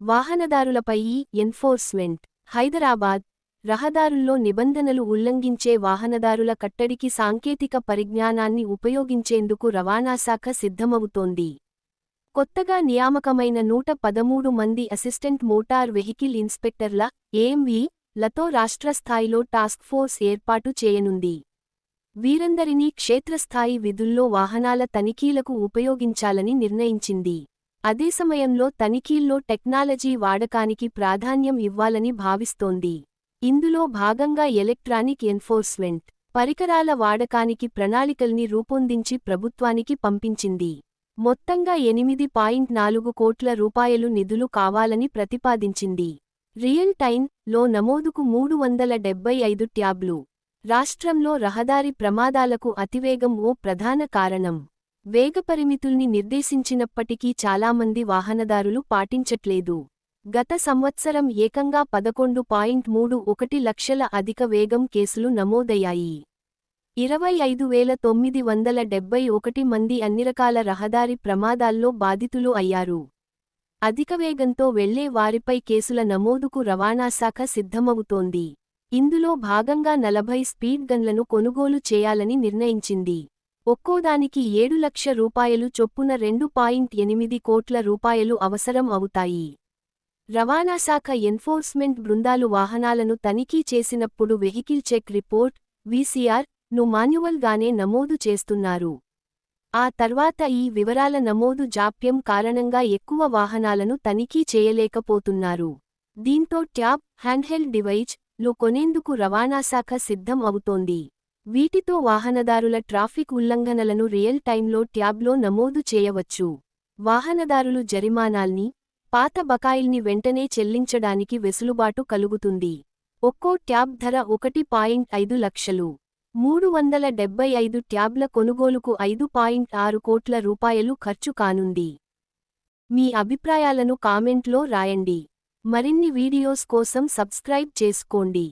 వాహనదారులపై enforcement. Hyderabad రహదారుల్లో నిబంధనలు ఉల్లంఘించే వాహనదారుల కట్టడికి సాంకేతిక పరిజ్ఞానాన్ని ఉపయోగించేందుకు రవాణాశాఖ సిద్ధమవుతోంది. కొత్తగా నియామకమైన 113 మంది అసిస్టెంట్ మోటార్ వెహికల్ ఇన్స్పెక్టర్ల (ఏఎంవీ) లతో రాష్ట్రస్థాయిలో టాస్క్ ఫోర్స్ ఏర్పాటు చేయనుంది. వీరందరినీ క్షేత్రస్థాయి విధుల్లో వాహనాల తనిఖీలకు ఉపయోగించాలని నిర్ణయించింది. అదే సమయంలో తనిఖీల్లో టెక్నాలజీ వాడకానికి ప్రాధాన్యం ఇవ్వాలని భావిస్తోంది. ఇందులో భాగంగా ఎలక్ట్రానిక్ ఎన్ఫోర్స్మెంట్ పరికరాల వాడకానికి ప్రణాళికల్ని రూపొందించి ప్రభుత్వానికి పంపించింది. మొత్తంగా 8.4 కోట్ల రూపాయలు నిధులు కావాలని ప్రతిపాదించింది. రియల్ టైమ్ లో నమోదుకు 375 ట్యాబ్లు. రాష్ట్రంలో రహదారి ప్రమాదాలకు అతివేగం ఓ ప్రధాన కారణం. వేగపరిమితుల్ని నిర్దేశించినప్పటికీ చాలామంది వాహనదారులు పాటించట్లేదు. గత సంవత్సరం ఏకంగా 11.31 లక్షల అధిక వేగం కేసులు నమోదయ్యాయి. 25,971 మంది అన్నిరకాల రహదారి ప్రమాదాల్లో బాధితులు అయ్యారు. అధికవేగంతో వెళ్లే వారిపై కేసుల నమోదుకు రవాణాశాఖ సిద్ధమవుతోంది. ఇందులో భాగంగా 40 స్పీడ్ గన్లను కొనుగోలు చేయాలని నిర్ణయించింది. ఒక్కోదానికి 7 లక్ష రూపాయలు చొప్పున 2.8 కోట్ల రూపాయలు అవసరం అవుతాయి. రవాణాశాఖ ఎన్ఫోర్స్మెంట్ బృందాలు వాహనాలను తనిఖీ చేసినప్పుడు వెహికల్ చెక్ రిపోర్ట్ (వీసీఆర్) ను మాన్యువల్ గానే నమోదు చేస్తున్నారు. ఆ తర్వాత ఈ వివరాల నమోదు జాప్యం కారణంగా ఎక్కువ వాహనాలను తనిఖీ చేయలేకపోతున్నారు. దీంతో ట్యాబ్, హ్యాండ్హెల్డ్ డివైజ్ లు కొనేందుకు రవాణాశాఖ సిద్ధం అవుతోంది. వీటితో వాహనదారుల ట్రాఫిక్ ఉల్లంఘనలను రియల్ టైమ్లో ట్యాబ్లో నమోదు చేయవచ్చు. వాహనదారులు జరిమానాల్ని, పాత బకాయిల్ని వెంటనే చెల్లించడానికి వెసులుబాటు కలుగుతుంది. ఒక్కో ట్యాబ్ ధర 1.5 లక్షలు. 375 ట్యాబ్ల కొనుగోలుకు 5.6 కోట్ల రూపాయలు ఖర్చు కానుంది. మీ అభిప్రాయాలను కామెంట్లో రాయండి. మరిన్ని వీడియోస్ కోసం సబ్స్క్రైబ్ చేసుకోండి.